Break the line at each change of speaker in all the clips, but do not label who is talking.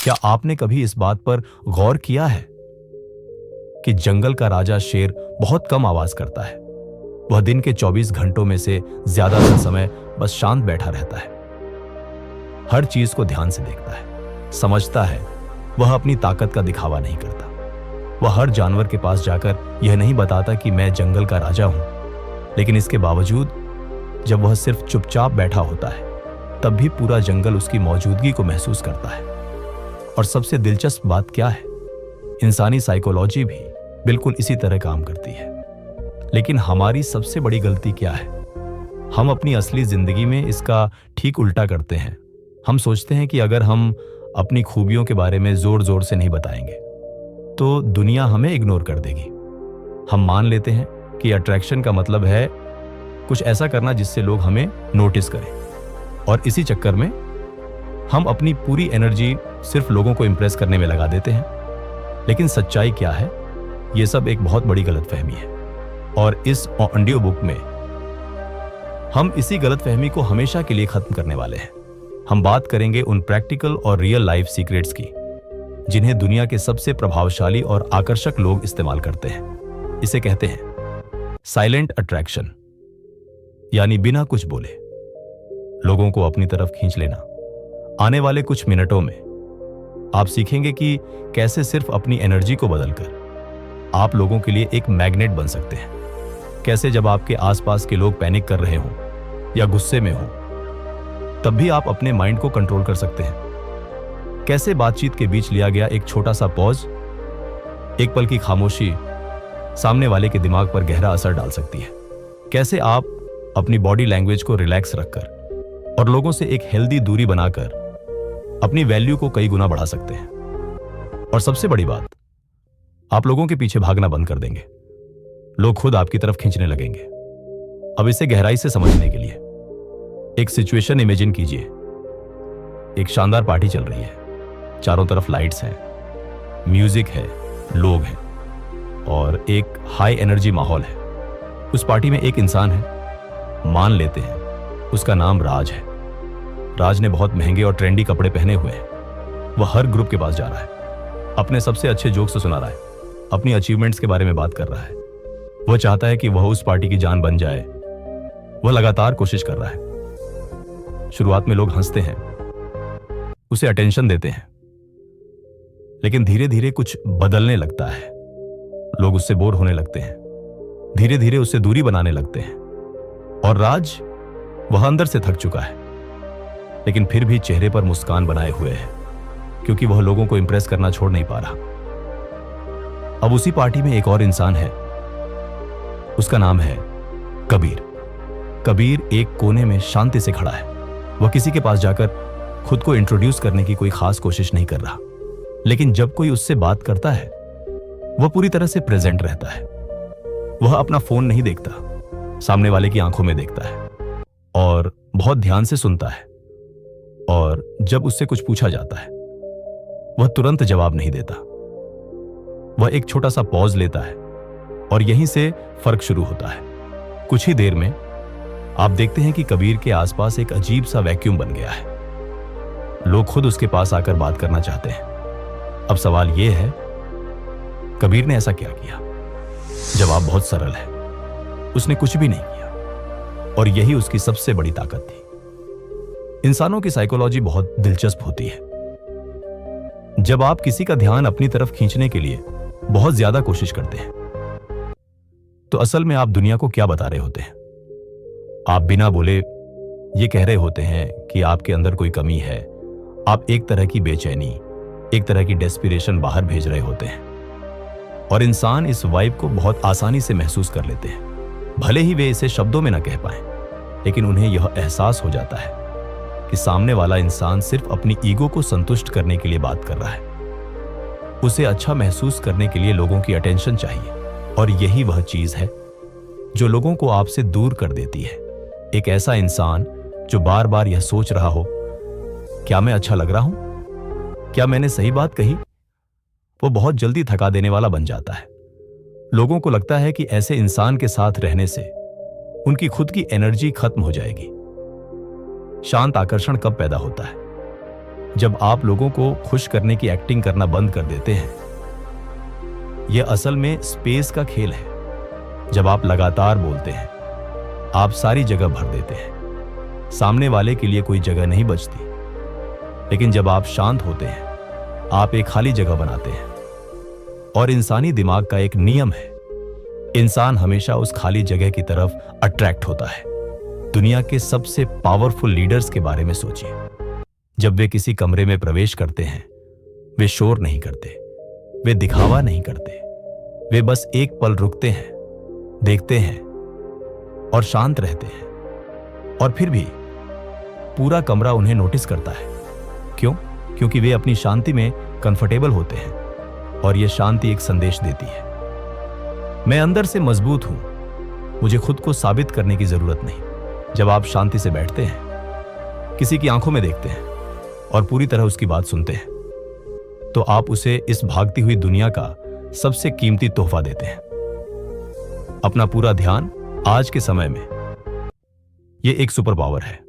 क्या आपने कभी इस बात पर गौर किया है कि जंगल का राजा शेर बहुत कम आवाज करता है? वह दिन के 24 घंटों में से ज्यादातर समय बस शांत बैठा रहता है, हर चीज को ध्यान से देखता है, समझता है। वह अपनी ताकत का दिखावा नहीं करता। वह हर जानवर के पास जाकर यह नहीं बताता कि मैं जंगल का राजा हूं, लेकिन इसके बावजूद जब वह सिर्फ चुपचाप बैठा होता है, तब भी पूरा जंगल उसकी मौजूदगी को महसूस करता है। और सबसे दिलचस्प बात क्या है, इंसानी साइकोलॉजी भी बिल्कुल इसी तरह काम करती है। लेकिन हमारी सबसे बड़ी गलती क्या है? हम अपनी असली जिंदगी में इसका ठीक उल्टा करते हैं। हम सोचते हैं कि अगर हम अपनी खूबियों के बारे में जोर जोर से नहीं बताएंगे तो दुनिया हमें इग्नोर कर देगी। हम मान लेते हैं कि अट्रैक्शन का मतलब है कुछ ऐसा करना जिससे लोग हमें नोटिस करें, और इसी चक्कर में हम अपनी पूरी एनर्जी सिर्फ लोगों को इंप्रेस करने में लगा देते हैं। लेकिन सच्चाई क्या है? यह सब एक बहुत बड़ी गलतफहमी है, और इस ऑडियो बुक में हम इसी गलतफहमी को हमेशा के लिए खत्म करने वाले हैं। हम बात करेंगे उन प्रैक्टिकल और रियल लाइफ सीक्रेट्स की जिन्हें दुनिया के सबसे प्रभावशाली और आकर्षक लोग इस्तेमाल करते हैं। इसे कहते हैं साइलेंट अट्रैक्शन, यानी बिना कुछ बोले लोगों को अपनी तरफ खींच लेना। आने वाले कुछ मिनटों में आप सीखेंगे कि कैसे सिर्फ अपनी एनर्जी को बदलकर आप लोगों के लिए एक मैग्नेट बन सकते हैं। कैसे जब आपके आसपास के लोग पैनिक कर रहे हों या गुस्से में हों, तब भी आप अपने माइंड को कंट्रोल कर सकते हैं। कैसे बातचीत के बीच लिया गया एक छोटा सा पॉज, एक पल की खामोशी सामने वाले के दिमाग पर गहरा असर डाल सकती है। कैसे आप अपनी बॉडी लैंग्वेज को रिलैक्स रखकर और लोगों से एक हेल्दी दूरी बनाकर अपनी वैल्यू को कई गुना बढ़ा सकते हैं। और सबसे बड़ी बात, आप लोगों के पीछे भागना बंद कर देंगे। लोग खुद आपकी तरफ खींचने लगेंगे। अब इसे गहराई से समझने के लिए एक सिचुएशन इमेजिन कीजिए। एक शानदार पार्टी चल रही है, चारों तरफ लाइट्स हैं, म्यूजिक है, लोग हैं और एक हाई एनर्जी माहौल है। उस पार्टी में एक इंसान है, मान लेते हैं उसका नाम राज है। राज ने बहुत महंगे और ट्रेंडी कपड़े पहने हुए हैं। वह हर ग्रुप के पास जा रहा है, अपने सबसे अच्छे जोक्स सुना रहा है, अपनी अचीवमेंट्स के बारे में बात कर रहा है। वह चाहता है कि वह उस पार्टी की जान बन जाए। वह लगातार कोशिश कर रहा है। शुरुआत में लोग हंसते हैं, उसे अटेंशन देते हैं, लेकिन धीरे धीरे कुछ बदलने लगता है। लोग उससे बोर होने लगते हैं, धीरे धीरे उससे दूरी बनाने लगते हैं। और राज, वह अंदर से थक चुका है, लेकिन फिर भी चेहरे पर मुस्कान बनाए हुए है, क्योंकि वह लोगों को इंप्रेस करना छोड़ नहीं पा रहा। अब उसी पार्टी में एक और इंसान है, उसका नाम है कबीर। कबीर एक कोने में शांति से खड़ा है। वह किसी के पास जाकर खुद को इंट्रोड्यूस करने की कोई खास कोशिश नहीं कर रहा, लेकिन जब कोई उससे बात करता है वह पूरी तरह से प्रेजेंट रहता है। वह अपना फोन नहीं देखता, सामने वाले की आंखों में देखता है और बहुत ध्यान से सुनता है। और जब उससे कुछ पूछा जाता है वह तुरंत जवाब नहीं देता। वह एक छोटा सा पॉज लेता है और यहीं से फर्क शुरू होता है। कुछ ही देर में आप देखते हैं कि कबीर के आसपास एक अजीब सा वैक्यूम बन गया है। लोग खुद उसके पास आकर बात करना चाहते हैं। अब सवाल यह है, कबीर ने ऐसा क्या किया? जवाब बहुत सरल है, उसने कुछ भी नहीं किया। और यही उसकी सबसे बड़ी ताकत थी। इंसानों की साइकोलॉजी बहुत दिलचस्प होती है। जब आप किसी का ध्यान अपनी तरफ खींचने के लिए बहुत ज्यादा कोशिश करते हैं, तो असल में आप दुनिया को क्या बता रहे होते हैं? आप बिना बोले ये कह रहे होते हैं कि आपके अंदर कोई कमी है। आप एक तरह की बेचैनी, एक तरह की डेस्पिरेशन बाहर भेज रहे होते हैं। और इंसान इस वाइब को बहुत आसानी से महसूस कर लेते हैं। भले ही वे इसे शब्दों में ना कह पाएं, लेकिन उन्हें यह एहसास हो जाता है कि सामने वाला इंसान सिर्फ अपनी ईगो को संतुष्ट करने के लिए बात कर रहा है। उसे अच्छा महसूस करने के लिए लोगों की अटेंशन चाहिए, और यही वह चीज है जो लोगों को आपसे दूर कर देती है। एक ऐसा इंसान जो बार बार यह सोच रहा हो, क्या मैं अच्छा लग रहा हूं, क्या मैंने सही बात कही, वो बहुत जल्दी थका देने वाला बन जाता है। लोगों को लगता है कि ऐसे इंसान के साथ रहने से उनकी खुद की एनर्जी खत्म हो जाएगी। शांत आकर्षण कब पैदा होता है? जब आप लोगों को खुश करने की एक्टिंग करना बंद कर देते हैं, यह असल में स्पेस का खेल है। जब आप लगातार बोलते हैं, आप सारी जगह भर देते हैं, सामने वाले के लिए कोई जगह नहीं बचती। लेकिन जब आप शांत होते हैं, आप एक खाली जगह बनाते हैं। और इंसानी दिमाग का एक नियम है, इंसान हमेशा उस खाली जगह की तरफ अट्रैक्ट होता है। दुनिया के सबसे पावरफुल लीडर्स के बारे में सोचिए। जब वे किसी कमरे में प्रवेश करते हैं, वे शोर नहीं करते, वे दिखावा नहीं करते, वे बस एक पल रुकते हैं, देखते हैं और शांत रहते हैं। और फिर भी पूरा कमरा उन्हें नोटिस करता है। क्यों? क्योंकि वे अपनी शांति में कंफर्टेबल होते हैं और यह शांति एक संदेश देती है, मैं अंदर से मजबूत हूं, मुझे खुद को साबित करने की जरूरत नहीं। जब आप शांति से बैठते हैं, किसी की आंखों में देखते हैं और पूरी तरह उसकी बात सुनते हैं, तो आप उसे इस भागती हुई दुनिया का सबसे कीमती तोहफा देते हैं, अपना पूरा ध्यान। आज के समय में यह एक सुपर पावर है,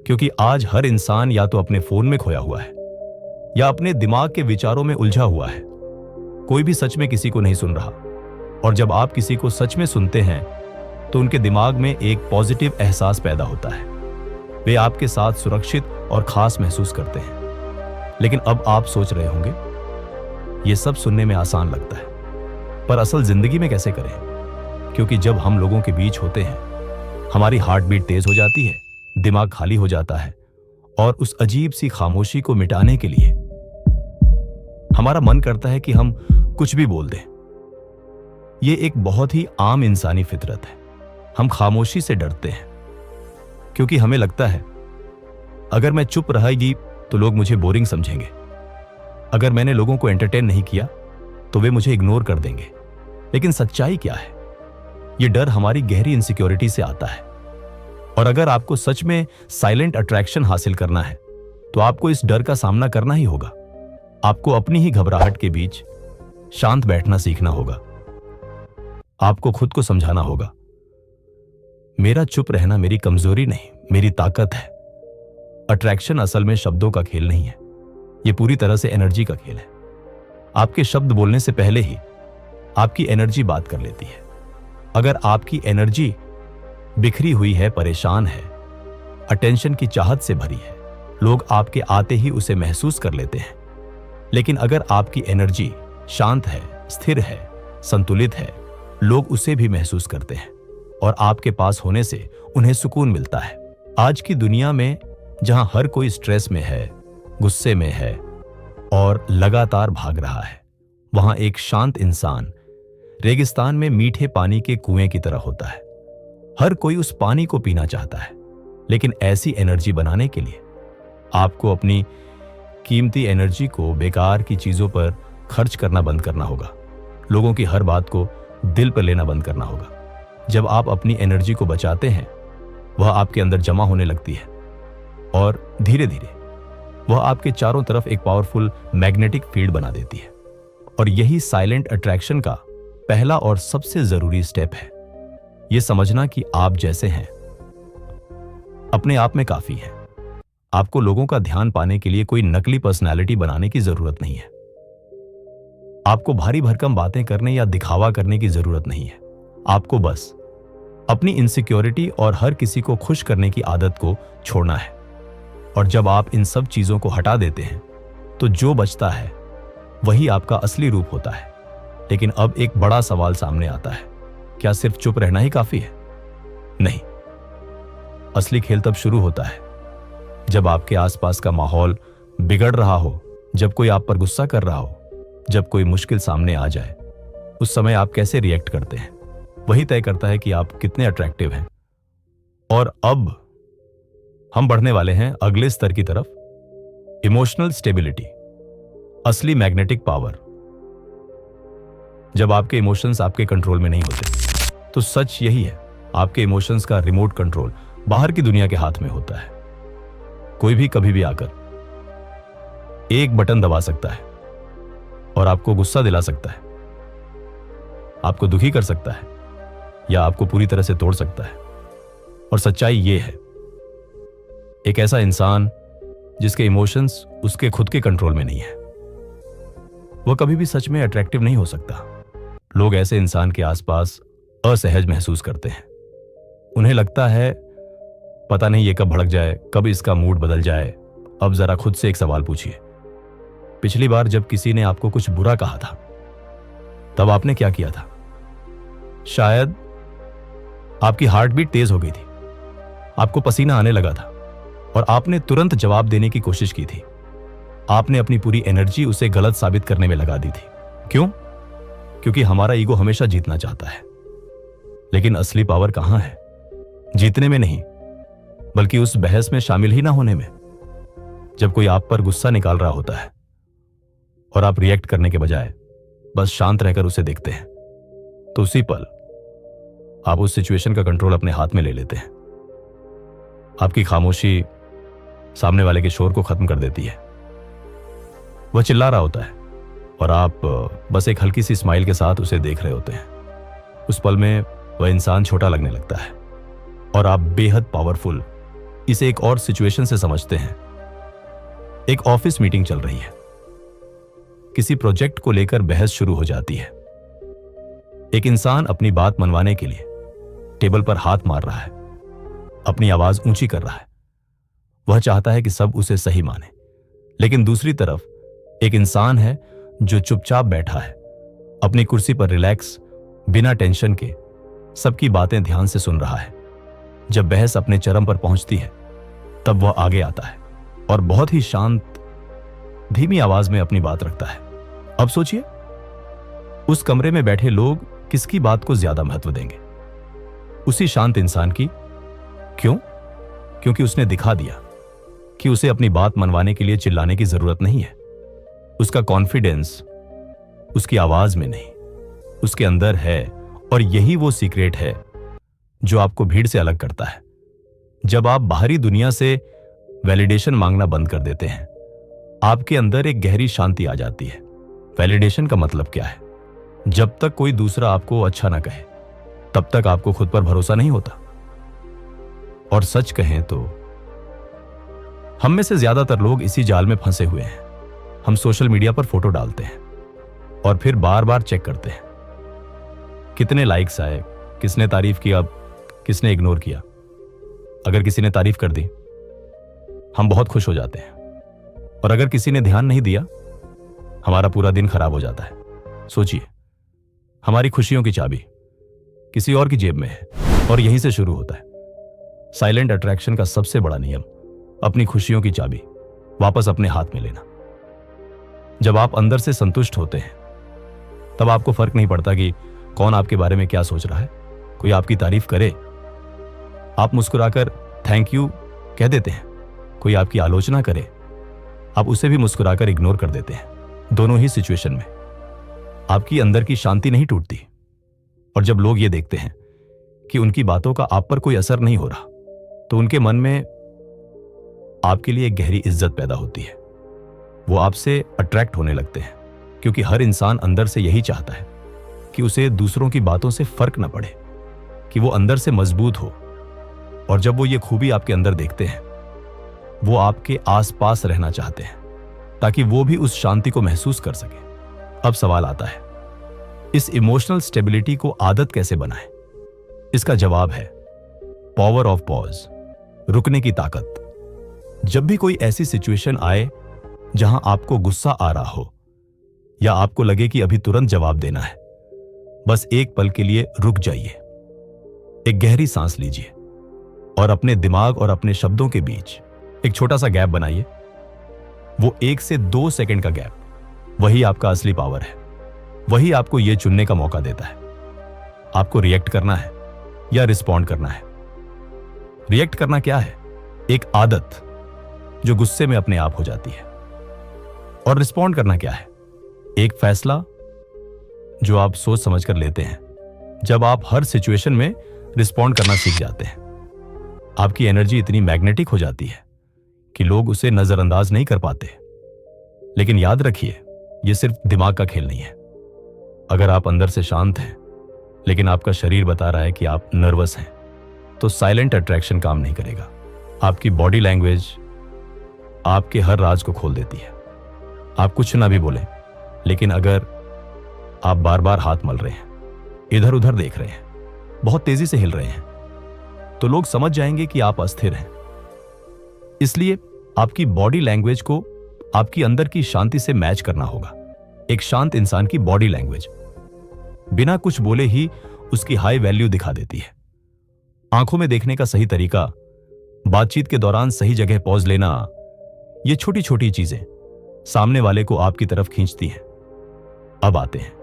क्योंकि आज हर इंसान या तो अपने फोन में खोया हुआ है या अपने दिमाग के विचारों में उलझा हुआ है। कोई भी सच में किसी को नहीं सुन रहा। और जब आप किसी को सच में सुनते हैं, तो उनके दिमाग में एक पॉजिटिव एहसास पैदा होता है। वे आपके साथ सुरक्षित और खास महसूस करते हैं। लेकिन अब आप सोच रहे होंगे, यह सब सुनने में आसान लगता है, पर असल जिंदगी में कैसे करें? क्योंकि जब हम लोगों के बीच होते हैं, हमारी हार्ट बीट तेज हो जाती है, दिमाग खाली हो जाता है और उस अजीब सी खामोशी को मिटाने के लिए हमारा मन करता है कि हम कुछ भी बोल दें। यह एक बहुत ही आम इंसानी फितरत है। हम खामोशी से डरते हैं क्योंकि हमें लगता है अगर मैं चुप रहेगी तो लोग मुझे बोरिंग समझेंगे। अगर मैंने लोगों को एंटरटेन नहीं किया तो वे मुझे इग्नोर कर देंगे। लेकिन सच्चाई क्या है? यह डर हमारी गहरी इनसिक्योरिटी से आता है। और अगर आपको सच में साइलेंट अट्रैक्शन हासिल करना है, तो आपको इस डर का सामना करना ही होगा। आपको अपनी ही घबराहट के बीच शांत बैठना सीखना होगा। आपको खुद को समझाना होगा, मेरा चुप रहना मेरी कमजोरी नहीं, मेरी ताकत है। अट्रैक्शन असल में शब्दों का खेल नहीं है, यह पूरी तरह से एनर्जी का खेल है। आपके शब्द बोलने से पहले ही आपकी एनर्जी बात कर लेती है। अगर आपकी एनर्जी बिखरी हुई है, परेशान है, अटेंशन की चाहत से भरी है, लोग आपके आते ही उसे महसूस कर लेते हैं। लेकिन अगर आपकी एनर्जी शांत है, स्थिर है, संतुलित है, लोग उसे भी महसूस करते हैं और आपके पास होने से उन्हें सुकून मिलता है। आज की दुनिया में जहां हर कोई स्ट्रेस में है, गुस्से में है और लगातार भाग रहा है, वहां एक शांत इंसान रेगिस्तान में मीठे पानी के कुएं की तरह होता है। हर कोई उस पानी को पीना चाहता है, लेकिन ऐसी एनर्जी बनाने के लिए आपको अपनी कीमती एनर्जी को बेकार की चीजों पर खर्च करना बंद करना होगा। लोगों की हर बात को दिल पर लेना बंद करना होगा। जब आप अपनी एनर्जी को बचाते हैं, वह आपके अंदर जमा होने लगती है और धीरे धीरे वह आपके चारों तरफ एक पावरफुल मैग्नेटिक फील्ड बना देती है। और यही साइलेंट अट्रैक्शन का पहला और सबसे जरूरी स्टेप है, यह समझना कि आप जैसे हैं अपने आप में काफी है। आपको लोगों का ध्यान पाने के लिए कोई नकली पर्सनालिटी बनाने की जरूरत नहीं है। आपको भारी भरकम बातें करने या दिखावा करने की जरूरत नहीं है। आपको बस अपनी इनसिक्योरिटी और हर किसी को खुश करने की आदत को छोड़ना है। और जब आप इन सब चीजों को हटा देते हैं, तो जो बचता है वही आपका असली रूप होता है। लेकिन अब एक बड़ा सवाल सामने आता है, क्या सिर्फ चुप रहना ही काफी है? नहीं, असली खेल तब शुरू होता है जब आपके आसपास का माहौल बिगड़ रहा हो, जब कोई आप पर गुस्सा कर रहा हो, जब कोई मुश्किल सामने आ जाए। उस समय आप कैसे रिएक्ट करते हैं, वही तय करता है कि आप कितने अट्रैक्टिव हैं। और अब हम बढ़ने वाले हैं अगले स्तर की तरफ, इमोशनल स्टेबिलिटी, असली मैग्नेटिक पावर। जब आपके इमोशंस आपके कंट्रोल में नहीं होते, तो सच यही है, आपके इमोशंस का रिमोट कंट्रोल बाहर की दुनिया के हाथ में होता है। कोई भी कभी भी आकर एक बटन दबा सकता है और आपको गुस्सा दिला सकता है, आपको दुखी कर सकता है या आपको पूरी तरह से तोड़ सकता है। और सच्चाई यह है, एक ऐसा इंसान जिसके इमोशंस उसके खुद के कंट्रोल में नहीं है, वह कभी भी सच में अट्रैक्टिव नहीं हो सकता। लोग ऐसे इंसान के आसपास असहज महसूस करते हैं। उन्हें लगता है पता नहीं ये कब भड़क जाए, कब इसका मूड बदल जाए। अब जरा खुद से एक सवाल पूछिए, पिछली बार जब किसी ने आपको कुछ बुरा कहा था तब आपने क्या किया था? शायद आपकी हार्ट बीट तेज हो गई थी, आपको पसीना आने लगा था और आपने तुरंत जवाब देने की कोशिश की थी। आपने अपनी पूरी एनर्जी उसे गलत साबित करने में लगा दी थी। क्यों? क्योंकि हमारा ईगो हमेशा जीतना चाहता है। लेकिन असली पावर कहां है? जीतने में नहीं, बल्कि उस बहस में शामिल ही ना होने में। जब कोई आप पर गुस्सा निकाल रहा होता है और आप रिएक्ट करने के बजाय बस शांत रहकर उसे देखते हैं, तो उसी पल आप उस सिचुएशन का कंट्रोल अपने हाथ में ले लेते हैं। आपकी खामोशी सामने वाले के शोर को खत्म कर देती है। वह चिल्ला रहा होता है और आप बस एक हल्की सी स्माइल के साथ उसे देख रहे होते हैं। उस पल में वह इंसान छोटा लगने लगता है और आप बेहद पावरफुल इसे एक और सिचुएशन से समझते हैं। एक ऑफिस मीटिंग चल रही है, किसी प्रोजेक्ट को लेकर बहस शुरू हो जाती है। एक इंसान अपनी बात मनवाने के लिए टेबल पर हाथ मार रहा है, अपनी आवाज ऊंची कर रहा है। वह चाहता है कि सब उसे सही माने। लेकिन दूसरी तरफ एक इंसान है जो चुपचाप बैठा है, अपनी कुर्सी पर रिलैक्स, बिना टेंशन के सबकी बातें ध्यान से सुन रहा है। जब बहस अपने चरम पर पहुंचती है तब वह आगे आता है और बहुत ही शांत, धीमी आवाज में अपनी बात रखता है। अब सोचिए, उस कमरे में बैठे लोग किसकी बात को ज्यादा महत्व देंगे? उसी शांत इंसान की। क्यों? क्योंकि उसने दिखा दिया कि उसे अपनी बात मनवाने के लिए चिल्लाने की जरूरत नहीं है। उसका कॉन्फिडेंस उसकी आवाज में नहीं, उसके अंदर है। और यही वो सीक्रेट है जो आपको भीड़ से अलग करता है। जब आप बाहरी दुनिया से वैलिडेशन मांगना बंद कर देते हैं, आपके अंदर एक गहरी शांति आ जाती है। वैलिडेशन का मतलब क्या है? जब तक कोई दूसरा आपको अच्छा ना कहे तब तक आपको खुद पर भरोसा नहीं होता। और सच कहें तो हम में से ज्यादातर लोग इसी जाल में फंसे हुए हैं। हम सोशल मीडिया पर फोटो डालते हैं और फिर बार बार चेक करते हैं कितने लाइक्स आए, किसने तारीफ किया, किसने इग्नोर किया। अगर किसी ने तारीफ कर दी, हम बहुत खुश हो जाते हैं, और अगर किसी ने ध्यान नहीं दिया, हमारा पूरा दिन खराब हो जाता है। सोचिए, हमारी खुशियों की चाबी किसी और की जेब में है और यहीं से शुरू होता है साइलेंट अट्रैक्शन का सबसे बड़ा नियम, अपनी खुशियों की चाबी वापस अपने हाथ में लेना। जब आप अंदर से संतुष्ट होते हैं तब आपको फर्क नहीं पड़ता कि कौन आपके बारे में क्या सोच रहा है। कोई आपकी तारीफ करे, आप मुस्कुराकर थैंक यू कह देते हैं। कोई आपकी आलोचना करे, आप उसे भी मुस्कुराकर इग्नोर कर देते हैं। दोनों ही सिचुएशन में आपकी अंदर की शांति नहीं टूटती। और जब लोग ये देखते हैं कि उनकी बातों का आप पर कोई असर नहीं हो रहा, तो उनके मन में आपके लिए एक गहरी इज्जत पैदा होती है। वो आपसे अट्रैक्ट होने लगते हैं, क्योंकि हर इंसान अंदर से यही चाहता है कि उसे दूसरों की बातों से फर्क न पड़े, कि वो अंदर से मजबूत हो। और जब वो ये खूबी आपके अंदर देखते हैं, वो आपके आसपास रहना चाहते हैं ताकि वो भी उस शांति को महसूस कर सके। अब सवाल आता है, इस इमोशनल स्टेबिलिटी को आदत कैसे बनाएं? इसका जवाब है पावर ऑफ पॉज, रुकने की ताकत। जब भी कोई ऐसी सिचुएशन आए जहां आपको गुस्सा आ रहा हो या आपको लगे कि अभी तुरंत जवाब देना है, बस एक पल के लिए रुक जाइए, एक गहरी सांस लीजिए और अपने दिमाग और अपने शब्दों के बीच एक छोटा सा गैप बनाइए। वो 1 से 2 सेकंड का गैप, वही आपका असली पावर है। वही आपको यह चुनने का मौका देता है, आपको रिएक्ट करना है या रिस्पॉन्ड करना है। रिएक्ट करना क्या है? एक आदत जो गुस्से में अपने आप हो जाती है। और रिस्पॉन्ड करना क्या है? एक फैसला जो आप सोच समझकर लेते हैं। जब आप हर सिचुएशन में रिस्पॉन्ड करना सीख जाते हैं, आपकी एनर्जी इतनी मैग्नेटिक हो जाती है कि लोग उसे नजरअंदाज नहीं कर पाते। लेकिन याद रखिए, यह सिर्फ दिमाग का खेल नहीं है। अगर आप अंदर से शांत हैं लेकिन आपका शरीर बता रहा है कि आप नर्वस हैं, तो साइलेंट अट्रैक्शन काम नहीं करेगा। आपकी बॉडी लैंग्वेज, आपके हर राज को खोल देती है। आप कुछ ना भी बोलें, लेकिन अगर आप बार बार हाथ मल रहे हैं, इधर उधर देख रहे हैं, बहुत तेजी से हिल रहे हैं, तो लोग समझ जाएंगे कि आप अस्थिर हैं। इसलिए आपकी बॉडी लैंग्वेज को आपकी अंदर की शांति से मैच करना होगा। एक शांत इंसान की बॉडी लैंग्वेज बिना कुछ बोले ही उसकी हाई वैल्यू दिखा देती है। आंखों में देखने का सही तरीका, बातचीत के दौरान सही जगह पॉज लेना, ये छोटी छोटी चीजें सामने वाले को आपकी तरफ खींचती हैं। अब आते हैं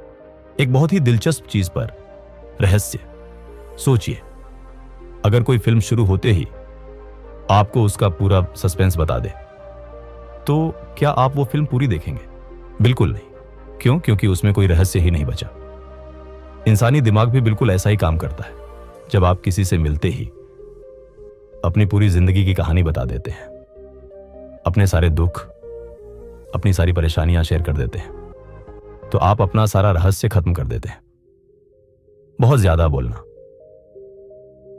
एक बहुत ही दिलचस्प चीज पर, रहस्य। सोचिए, अगर कोई फिल्म शुरू होते ही आपको उसका पूरा सस्पेंस बता दे, तो क्या आप वो फिल्म पूरी देखेंगे? बिल्कुल नहीं। क्यों? क्योंकि उसमें कोई रहस्य ही नहीं बचा। इंसानी दिमाग भी बिल्कुल ऐसा ही काम करता है। जब आप किसी से मिलते ही अपनी पूरी जिंदगी की कहानी बता देते हैं, अपने सारे दुख, अपनी सारी परेशानियां शेयर कर देते हैं, तो आप अपना सारा रहस्य खत्म कर देते हैं। बहुत ज्यादा बोलना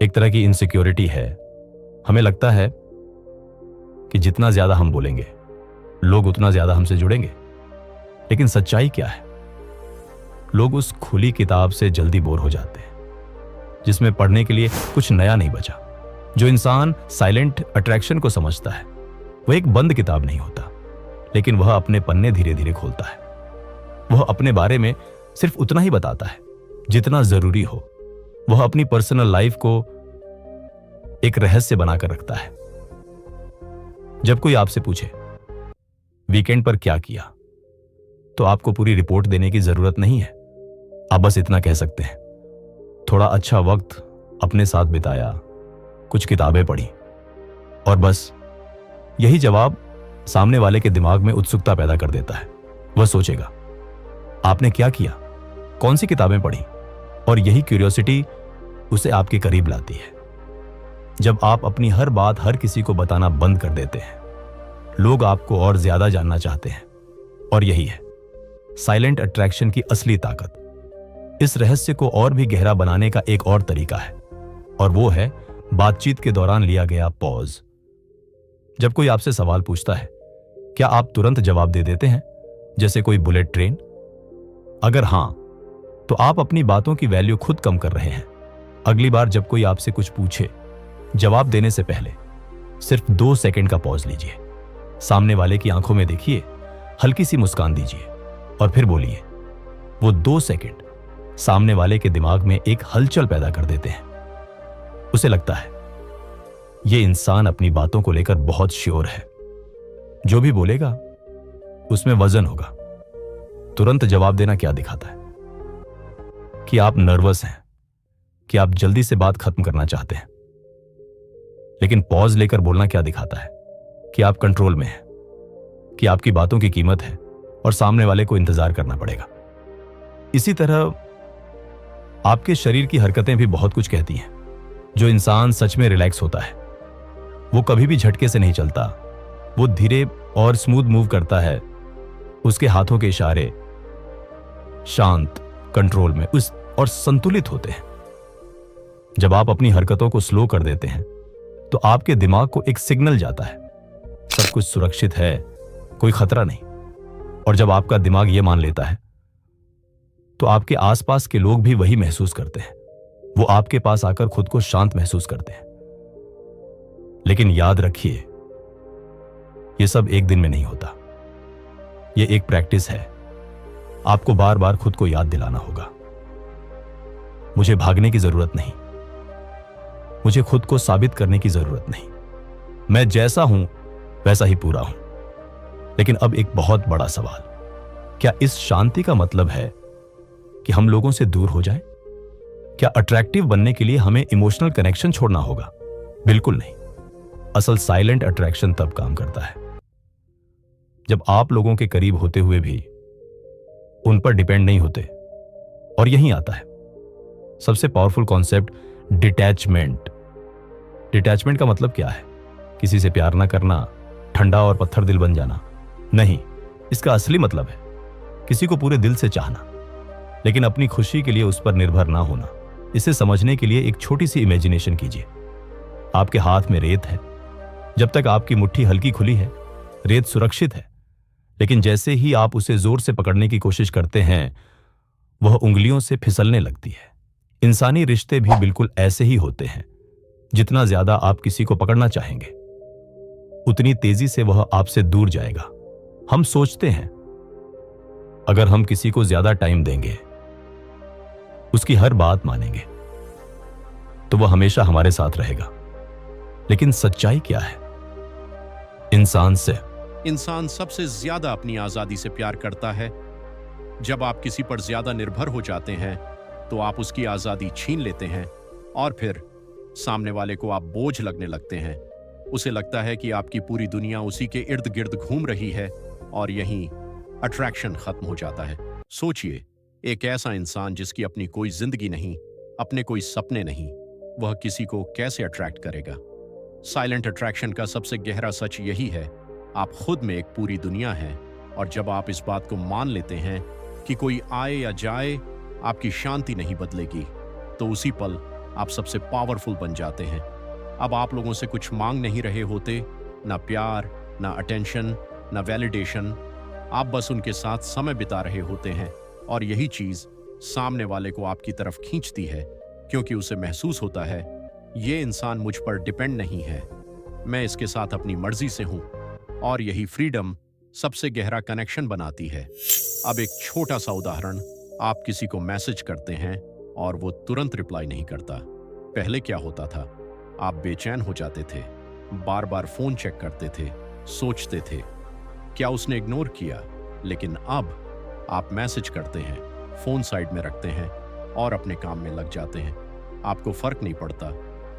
एक तरह की इनसिक्योरिटी है। हमें लगता है कि जितना ज्यादा हम बोलेंगे, लोग उतना ज्यादा हमसे जुड़ेंगे। लेकिन सच्चाई क्या है? लोग उस खुली किताब से जल्दी बोर हो जाते हैं जिसमें पढ़ने के लिए कुछ नया नहीं बचा। जो इंसान साइलेंट अट्रैक्शन को समझता है, वह एक बंद किताब नहीं होता, लेकिन वह अपने पन्ने धीरे धीरे खोलता है। वह अपने बारे में सिर्फ उतना ही बताता है जितना जरूरी हो। वह अपनी पर्सनल लाइफ को एक रहस्य बनाकर रखता है। जब कोई आपसे पूछे वीकेंड पर क्या किया, तो आपको पूरी रिपोर्ट देने की जरूरत नहीं है। आप बस इतना कह सकते हैं, थोड़ा अच्छा वक्त अपने साथ बिताया, कुछ किताबें पढ़ी, और बस। यही जवाब सामने वाले के दिमाग में उत्सुकता पैदा कर देता है। वह सोचेगा आपने क्या किया, कौन सी किताबें पढ़ी, और यही क्यूरियोसिटी उसे आपके करीब लाती है। जब आप अपनी हर बात हर किसी को बताना बंद कर देते हैं, लोग आपको और ज्यादा जानना चाहते हैं। और यही है साइलेंट अट्रैक्शन की असली ताकत। इस रहस्य को और भी गहरा बनाने का एक और तरीका है, और वो है बातचीत के दौरान लिया गया पॉज। जब कोई आपसे सवाल पूछता है, क्या आप तुरंत जवाब दे देते हैं जैसे कोई बुलेट ट्रेन? अगर हां, तो आप अपनी बातों की वैल्यू खुद कम कर रहे हैं। अगली बार जब कोई आपसे कुछ पूछे, जवाब देने से पहले सिर्फ 2 सेकंड का पॉज लीजिए। सामने वाले की आंखों में देखिए, हल्की सी मुस्कान दीजिए, और फिर बोलिए। वो 2 सेकंड सामने वाले के दिमाग में एक हलचल पैदा कर देते हैं। उसे लगता है ये इंसान अपनी बातों को लेकर बहुत श्योर है, जो भी बोलेगा उसमें वजन होगा। तुरंत जवाब देना क्या दिखाता है? कि आप नर्वस हैं, कि आप जल्दी से बात खत्म करना चाहते हैं। लेकिन पॉज लेकर बोलना क्या दिखाता है? कि आप कंट्रोल में हैं, कि आपकी बातों की कीमत है और सामने वाले को इंतजार करना पड़ेगा। इसी तरह आपके शरीर की हरकतें भी बहुत कुछ कहती हैं। जो इंसान सच में रिलैक्स होता है, वो कभी भी झटके से नहीं चलता। वो धीरे और स्मूथ मूव करता है। उसके हाथों के इशारे शांत, कंट्रोल में और संतुलित होते हैं। जब आप अपनी हरकतों को स्लो कर देते हैं, तो आपके दिमाग को एक सिग्नल जाता है, सब कुछ सुरक्षित है, कोई खतरा नहीं। और जब आपका दिमाग यह मान लेता है, तो आपके आसपास के लोग भी वही महसूस करते हैं। वो आपके पास आकर खुद को शांत महसूस करते हैं। लेकिन याद रखिए, यह सब एक दिन में नहीं होता। यह एक प्रैक्टिस है। आपको बार बार खुद को याद दिलाना होगा, मुझे भागने की जरूरत नहीं, मुझे खुद को साबित करने की जरूरत नहीं, मैं जैसा हूं वैसा ही पूरा हूं। लेकिन अब एक बहुत बड़ा सवाल, क्या इस शांति का मतलब है कि हम लोगों से दूर हो जाएं? क्या अट्रैक्टिव बनने के लिए हमें इमोशनल कनेक्शन छोड़ना होगा? बिल्कुल नहीं। असल साइलेंट अट्रैक्शन तब काम करता है जब आप लोगों के करीब होते हुए भी उन पर डिपेंड नहीं होते। और यहीं आता है सबसे पावरफुल कॉन्सेप्ट, डिटैचमेंट। डिटैचमेंट का मतलब क्या है? किसी से प्यार ना करना, ठंडा और पत्थर दिल बन जाना नहीं। इसका असली मतलब है किसी को पूरे दिल से चाहना, लेकिन अपनी खुशी के लिए उस पर निर्भर ना होना। इसे समझने के लिए एक छोटी सी इमेजिनेशन कीजिए। आपके हाथ में रेत है। जब तक आपकी मुट्ठी हल्की खुली है, रेत सुरक्षित है, लेकिन जैसे ही आप उसे जोर से पकड़ने की कोशिश करते हैं, वह उंगलियों से फिसलने लगती है। इंसानी रिश्ते भी बिल्कुल ऐसे ही होते हैं। जितना ज्यादा आप किसी को पकड़ना चाहेंगे, उतनी तेजी से वह आपसे दूर जाएगा। हम सोचते हैं अगर हम किसी को ज्यादा टाइम देंगे, उसकी हर बात मानेंगे, तो वह हमेशा हमारे साथ रहेगा। लेकिन सच्चाई क्या है?
इंसान सबसे ज्यादा अपनी आजादी से प्यार करता है। जब आप किसी पर ज्यादा निर्भर हो जाते हैं तो आप उसकी आजादी छीन लेते हैं और फिर सामने वाले को आप बोझ लगने लगते हैं। उसे लगता है कि आपकी पूरी दुनिया उसी के इर्द गिर्द घूम रही है और यहीं अट्रैक्शन खत्म हो जाता है। सोचिए, एक ऐसा इंसान जिसकी अपनी कोई जिंदगी नहीं, अपने कोई सपने नहीं, वह किसी को कैसे अट्रैक्ट करेगा? साइलेंट अट्रैक्शन का सबसे गहरा सच यही है, आप खुद में एक पूरी दुनिया है, और जब आप इस बात को मान लेते हैं कि कोई आए या जाए आपकी शांति नहीं बदलेगी, तो उसी पल आप सबसे पावरफुल बन जाते हैं। अब आप लोगों से कुछ मांग नहीं रहे होते, ना प्यार, ना अटेंशन, ना वैलिडेशन। आप बस उनके साथ समय बिता रहे होते हैं, और यही चीज सामने वाले को आपकी तरफ खींचती है, क्योंकि उसे महसूस होता है ये इंसान मुझ पर डिपेंड नहीं है, मैं इसके साथ अपनी मर्जी से हूं। और यही फ्रीडम सबसे गहरा कनेक्शन बनाती है। अब एक छोटा सा उदाहरण, आप किसी को मैसेज करते हैं और वो तुरंत रिप्लाई नहीं करता। पहले क्या होता था? आप बेचैन हो जाते थे, बार बार फोन चेक करते थे, सोचते थे क्या उसने इग्नोर किया। लेकिन अब आप मैसेज करते हैं, फोन साइड में रखते हैं और अपने काम में लग जाते हैं। आपको फर्क नहीं पड़ता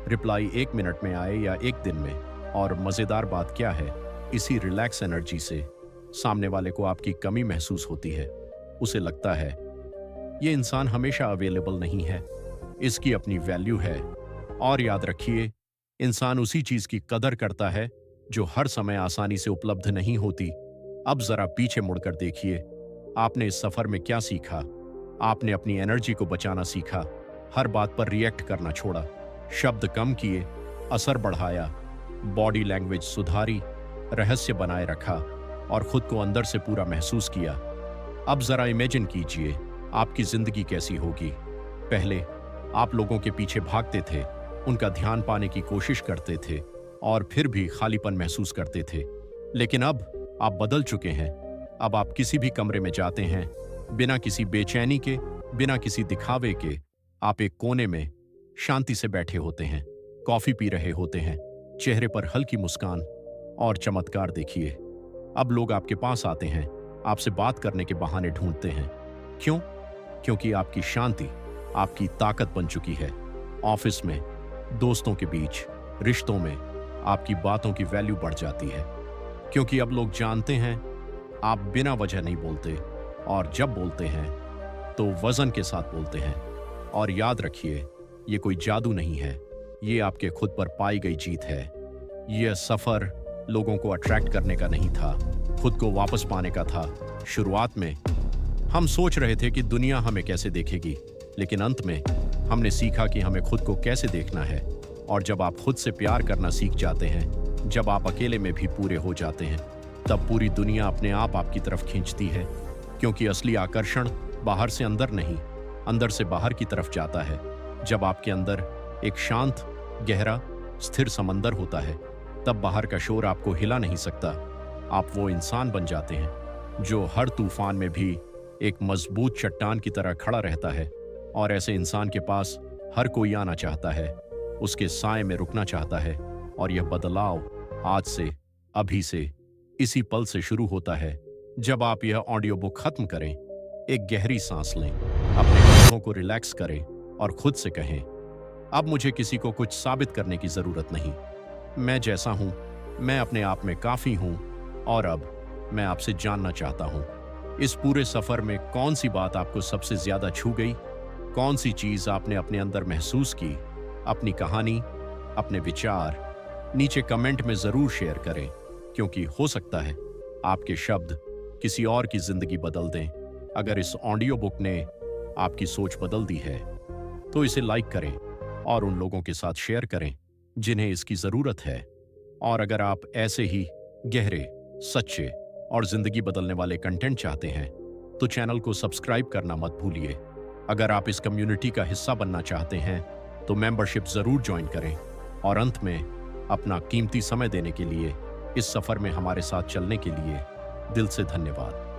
रिप्लाई 1 मिनट में आए या 1 दिन में। और मजेदार बात क्या है, इसी रिलैक्स एनर्जी से सामने वाले को आपकी कमी महसूस होती है। उसे लगता है ये इंसान हमेशा अवेलेबल नहीं है, इसकी अपनी वैल्यू है। और याद रखिए, इंसान उसी चीज की कदर करता है जो हर समय आसानी से उपलब्ध नहीं होती। अब जरा पीछे मुड़कर देखिए, आपने इस सफर में क्या सीखा? आपने अपनी एनर्जी को बचाना सीखा, हर बात पर रिएक्ट करना छोड़ा, शब्द कम किए, असर बढ़ाया, बॉडी लैंग्वेज सुधारी, रहस्य बनाए रखा और खुद को अंदर से पूरा महसूस किया। अब जरा इमेजिन कीजिए आपकी जिंदगी कैसी होगी। पहले आप लोगों के पीछे भागते थे, उनका ध्यान पाने की कोशिश करते थे और फिर भी खालीपन महसूस करते थे। लेकिन अब आप बदल चुके हैं। अब आप किसी भी कमरे में जाते हैं, बिना किसी बेचैनी के, बिना किसी दिखावे के, आप एक कोने में शांति से बैठे होते हैं, कॉफी पी रहे होते हैं, चेहरे पर हल्की मुस्कान। और चमत्कार देखिए, अब लोग आपके पास आते हैं, आपसे बात करने के बहाने ढूंढते हैं। क्यों? क्योंकि आपकी शांति आपकी ताकत बन चुकी है। ऑफिस में, दोस्तों के बीच, रिश्तों में आपकी बातों की वैल्यू बढ़ जाती है, क्योंकि अब लोग जानते हैं आप बिना वजह नहीं बोलते, और जब बोलते हैं तो वजन के साथ बोलते हैं। और याद रखिए, ये कोई जादू नहीं है, ये आपके खुद पर पाई गई जीत है। यह सफर लोगों को अट्रैक्ट करने का नहीं था, खुद को वापस पाने का था। शुरुआत में हम सोच रहे थे कि दुनिया हमें कैसे देखेगी, लेकिन अंत में हमने सीखा कि हमें खुद को कैसे देखना है। और जब आप खुद से प्यार करना सीख जाते हैं, जब आप अकेले में भी पूरे हो जाते हैं, तब पूरी दुनिया अपने आप आपकी तरफ खींचती है, क्योंकि असली आकर्षण बाहर से अंदर नहीं, अंदर से बाहर की तरफ जाता है। जब आपके अंदर एक शांत, गहरा, स्थिर समंदर होता है, तब बाहर का शोर आपको हिला नहीं सकता। आप वो इंसान बन जाते हैं जो हर तूफान में भी एक मजबूत चट्टान की तरह खड़ा रहता है। और ऐसे इंसान के पास हर कोई आना चाहता है, उसके साए में रुकना चाहता है। और यह बदलाव आज से, अभी से, इसी पल से शुरू होता है। जब आप यह ऑडियो बुक खत्म करें, एक गहरी सांस लें, अपने हाथों को रिलैक्स करें और खुद से कहें, अब मुझे किसी को कुछ साबित करने की जरूरत नहीं। मैं जैसा हूं, मैं अपने आप में काफी हूं, और अब मैं आपसे जानना चाहता हूं, इस पूरे सफर में कौन सी बात आपको सबसे ज्यादा छू गई? कौन सी चीज आपने अपने अंदर महसूस की? अपनी कहानी, अपने विचार नीचे कमेंट में जरूर शेयर करें, क्योंकि हो सकता है आपके शब्द किसी और की जिंदगी बदल दें। अगर इस ऑडियो बुक ने आपकी सोच बदल दी है, तो इसे लाइक करें और उन लोगों के साथ शेयर करें जिन्हें इसकी जरूरत है। और अगर आप ऐसे ही गहरे, सच्चे और जिंदगी बदलने वाले कंटेंट चाहते हैं तो चैनल को सब्सक्राइब करना मत भूलिए। अगर आप इस कम्युनिटी का हिस्सा बनना चाहते हैं तो मेंबरशिप जरूर ज्वाइन करें। और अंत में अपना कीमती समय देने के लिए, इस सफर में हमारे साथ चलने के लिए दिल से धन्यवाद।